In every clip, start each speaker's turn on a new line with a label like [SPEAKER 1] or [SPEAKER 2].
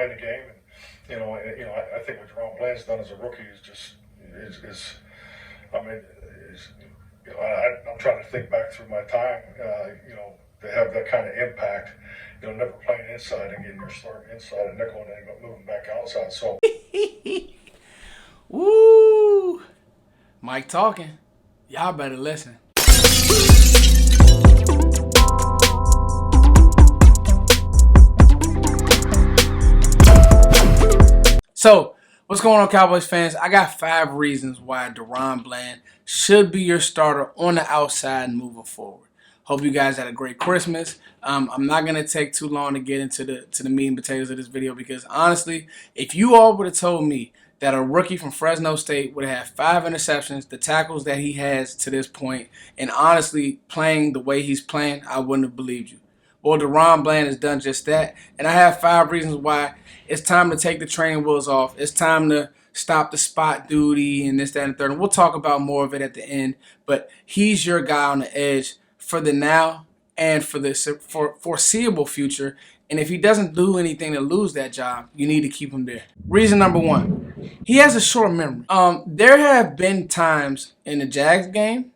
[SPEAKER 1] playing the game. And I think what Daron Bland's done as a rookie is just is I mean, is, I'm trying to think back through my time. To have that kind of impact. Never playing inside and getting your start inside a nickel and then moving back outside. So.
[SPEAKER 2] Woo! Mike talking. Y'all better listen. So, what's going on, Cowboys fans? I got 5 reasons why Daron Bland should be your starter on the outside moving forward. Hope you guys had a great Christmas. I'm not gonna take too long to get into the meat and potatoes of this video because honestly, if you all would have told me that a rookie from Fresno State would have 5 interceptions, the tackles that he has to this point, and honestly playing the way he's playing, I wouldn't have believed you. Well, Daron Bland has done just that, and I have 5 reasons why it's time to take the training wheels off. It's time to stop the spot duty and this, that, and the third. And we'll talk about more of it at the end, but he's your guy on the edge for the now and for the foreseeable future. And if he doesn't do anything to lose that job, you need to keep him there. Reason number 1, he has a short memory. There have been times in the Jags game,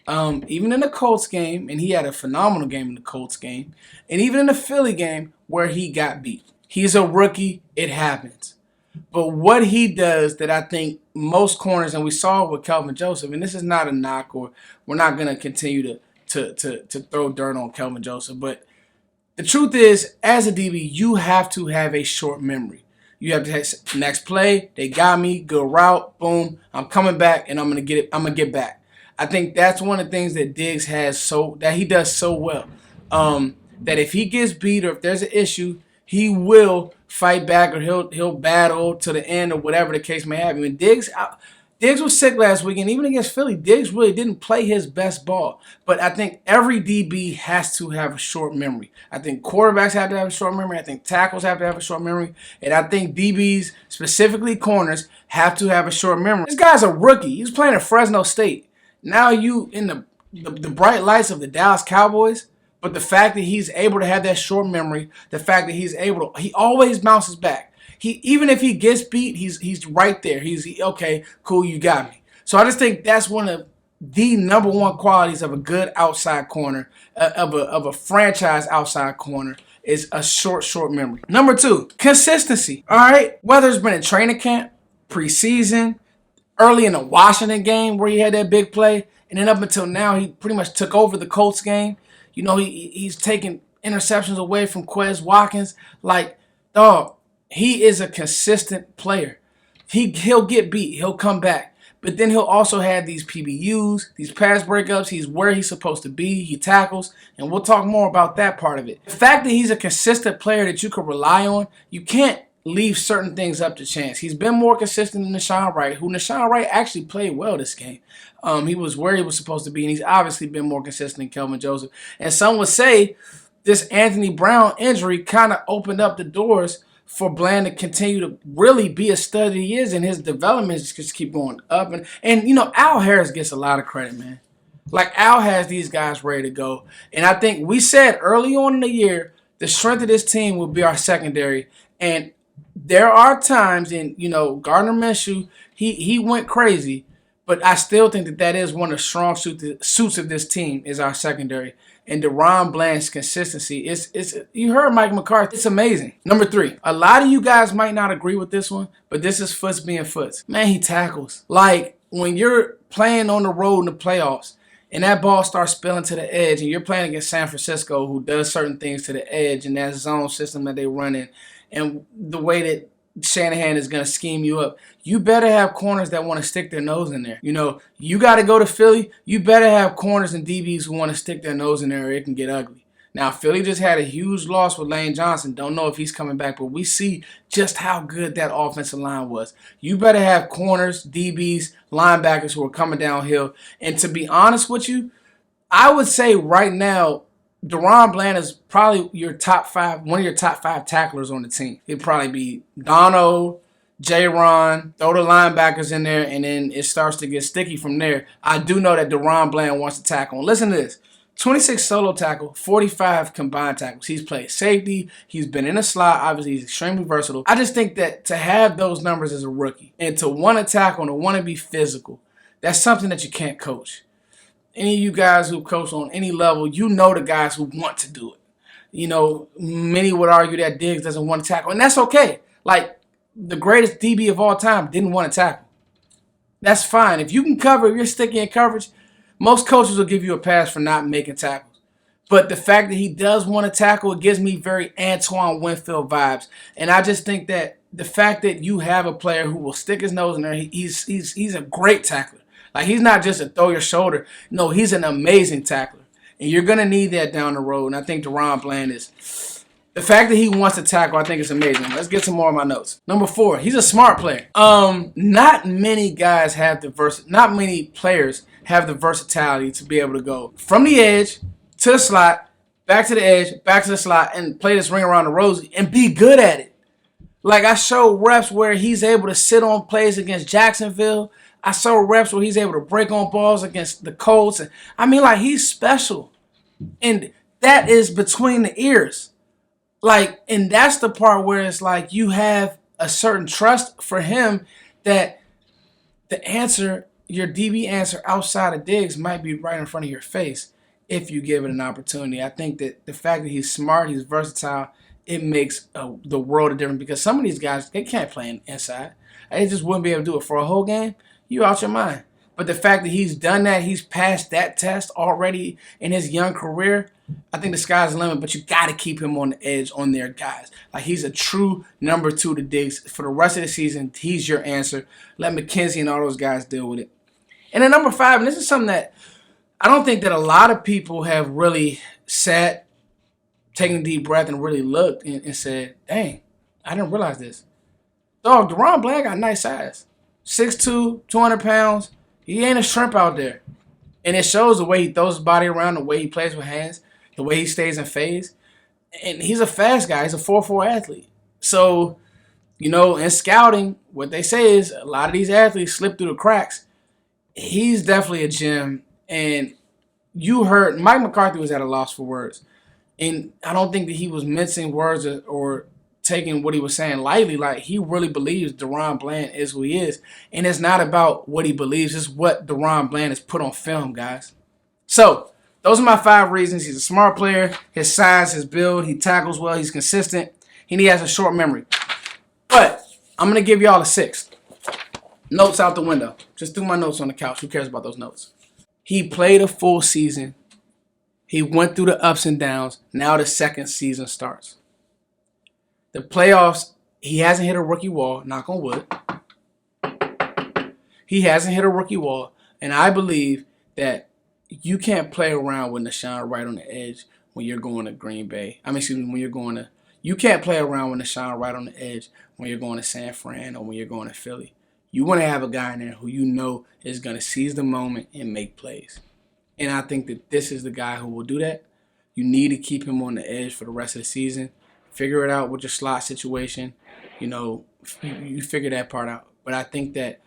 [SPEAKER 2] even in the Colts game, and he had a phenomenal game in the Colts game, and even in the Philly game where he got beat. He's a rookie. It happens. But what he does that I think most corners, and we saw it with Kelvin Joseph, and this is not a knock, or we're not going to continue to throw dirt on Kelvin Joseph, but the truth is, as a DB, you have to have a short memory. You have to have next play, they got me, good route, boom, I'm coming back and I'm gonna get it, I'm gonna get back. I think that's one of the things that Diggs has that he does so well. That if he gets beat or if there's an issue, he will fight back or he'll battle to the end or whatever the case may have. I mean, Diggs was sick last week, and even against Philly, Diggs really didn't play his best ball. But I think every DB has to have a short memory. I think quarterbacks have to have a short memory. I think tackles have to have a short memory. And I think DBs, specifically corners, have to have a short memory. This guy's a rookie. He's playing at Fresno State. Now you in the bright lights of the Dallas Cowboys, but the fact that he's able to have that short memory, the fact that he always bounces back. Even if he gets beat, he's right there. He's okay, cool, you got me. So I just think that's one of the number 1 qualities of a good outside corner, of a franchise outside corner, is a short memory. Number 2, consistency. All right, whether it's been in training camp, preseason, early in the Washington game where he had that big play, and then up until now, he pretty much took over the Colts game. He's taking interceptions away from Quez Watkins. Like, dog, he is a consistent player. He'll get beat. He'll come back. But then he'll also have these PBUs, these pass breakups. He's where he's supposed to be. He tackles. And we'll talk more about that part of it. The fact that he's a consistent player that you can rely on, you can't leave certain things up to chance. He's been more consistent than Nashawn Wright, who Nashawn Wright actually played well this game. He was where he was supposed to be, and he's obviously been more consistent than Kelvin Joseph. And some would say this Anthony Brown injury kind of opened up the doors for Bland to continue to really be a stud that he is, and his development just keep going up. And Al Harris gets a lot of credit, man. Like, Al has these guys ready to go. And I think we said early on in the year, the strength of this team will be our secondary. And there are times, and Gardner Minshew, he went crazy, but I still think that is one of the strong suits of this team is our secondary. And Daron Bland's consistency, you heard Mike McCarthy, it's amazing. Number 3, a lot of you guys might not agree with this one, but this is Foots being Foots. Man, he tackles. Like, when you're playing on the road in the playoffs and that ball starts spilling to the edge and you're playing against San Francisco, who does certain things to the edge and that zone system that they run in, and the way that Shanahan is going to scheme you up, you better have corners that want to stick their nose in there. You got to go to Philly, you better have corners and DBs who want to stick their nose in there or it can get ugly. Now, Philly just had a huge loss with Lane Johnson. Don't know if he's coming back, but we see just how good that offensive line was. You better have corners, DBs, linebackers who are coming downhill. And to be honest with you, I would say right now, Daron Bland is probably one of your top 5 tacklers on the team. It'd probably be Dono, J-Ron, throw the linebackers in there, and then it starts to get sticky from there. I do know that Daron Bland wants to tackle. And listen to this. 26 solo tackle, 45 combined tackles. He's played safety. He's been in a slot. Obviously, he's extremely versatile. I just think that to have those numbers as a rookie and to want to tackle and to want to be physical, that's something that you can't coach. Any of you guys who coach on any level, you know the guys who want to do it. You know, many would argue that Diggs doesn't want to tackle, and that's okay. Like, the greatest DB of all time didn't want to tackle. That's fine. If you can cover, if you're sticky in coverage, most coaches will give you a pass for not making tackles. But the fact that he does want to tackle, it gives me very Antoine Winfield vibes. And I just think that the fact that you have a player who will stick his nose in there, he's a great tackler. Like, he's not just a throw your shoulder. No, he's an amazing tackler. And you're going to need that down the road. And I think Daron Bland is. The fact that he wants to tackle, I think is amazing. Let's get some more of my notes. Number 4, he's a smart player. Not many players have the versatility to be able to go from the edge to the slot, back to the edge, back to the slot, and play this ring around the rosy and be good at it. Like, I showed reps where he's able to sit on plays against Jacksonville. I saw reps where he's able to break on balls against the Colts. I mean, like, he's special. And that is between the ears. Like, and that's the part where it's like you have a certain trust for him that the answer, your DB answer outside of Diggs might be right in front of your face if you give it an opportunity. I think that the fact that he's smart, he's versatile, it makes the world of difference because some of these guys, they can't play inside. They just wouldn't be able to do it for a whole game. You out your mind. But the fact that he's done that, he's passed that test already in his young career, I think the sky's the limit, but you got to keep him on the edge on their guys. Like, he's a true number 2 to Diggs. For the rest of the season, he's your answer. Let McKenzie and all those guys deal with it. And then number 5, and this is something that I don't think that a lot of people have really sat, taken a deep breath, and really looked and said, dang, I didn't realize this. Dog, Daron Bland got nice size. 6'2", 200 pounds. He ain't a shrimp out there. And it shows the way he throws his body around, the way he plays with hands, the way he stays in phase. And he's a fast guy. He's a 4'4" athlete. So, you know, in scouting, what they say is a lot of these athletes slip through the cracks. He's definitely a gem. And you heard Mike McCarthy was at a loss for words. And I don't think that he was mincing words or taking what he was saying lightly. Like, he really believes Daron Bland is who he is. And it's not about what he believes. It's what Daron Bland has put on film, guys. So, those are my 5 reasons. He's a smart player. His size, his build, he tackles well, he's consistent, and he has a short memory. But I'm going to give y'all a 6. Notes out the window. Just threw my notes on the couch. Who cares about those notes? He played a full season. He went through the ups and downs. Now the second season starts. The playoffs, he hasn't hit a rookie wall, knock on wood. He hasn't hit a rookie wall, and I believe that you can't play around with Nashawn right on the edge when you're going to Green Bay. You can't play around with Nashawn right on the edge when you're going to San Fran or when you're going to Philly. You want to have a guy in there who you know is going to seize the moment and make plays. And I think that this is the guy who will do that. You need to keep him on the edge for the rest of the season. Figure it out with your slot situation. You know, you figure that part out. But I think that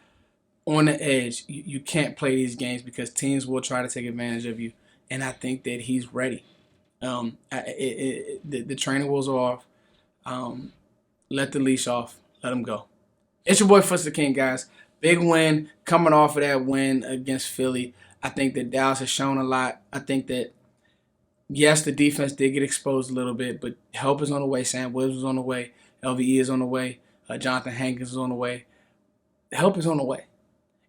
[SPEAKER 2] on the edge, you can't play these games because teams will try to take advantage of you. And I think that he's ready. The training wheels are off. Let the leash off. Let him go. It's your boy Foots the King, guys. Big win coming off of that win against Philly. I think that Dallas has shown a lot. I think that, yes, the defense did get exposed a little bit, but help is on the way. Sam Williams is on the way. LVE is on the way. Jonathan Hankins is on the way. Help is on the way.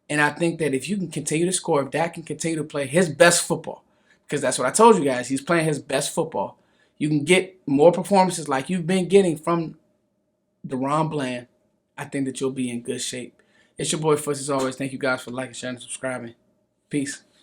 [SPEAKER 2] And I think that if you can continue to score, if Dak can continue to play his best football, because that's what I told you guys, he's playing his best football, you can get more performances like you've been getting from Daron Bland. I think that you'll be in good shape. It's your boy Foots as always. Thank you guys for liking, sharing, and subscribing. Peace.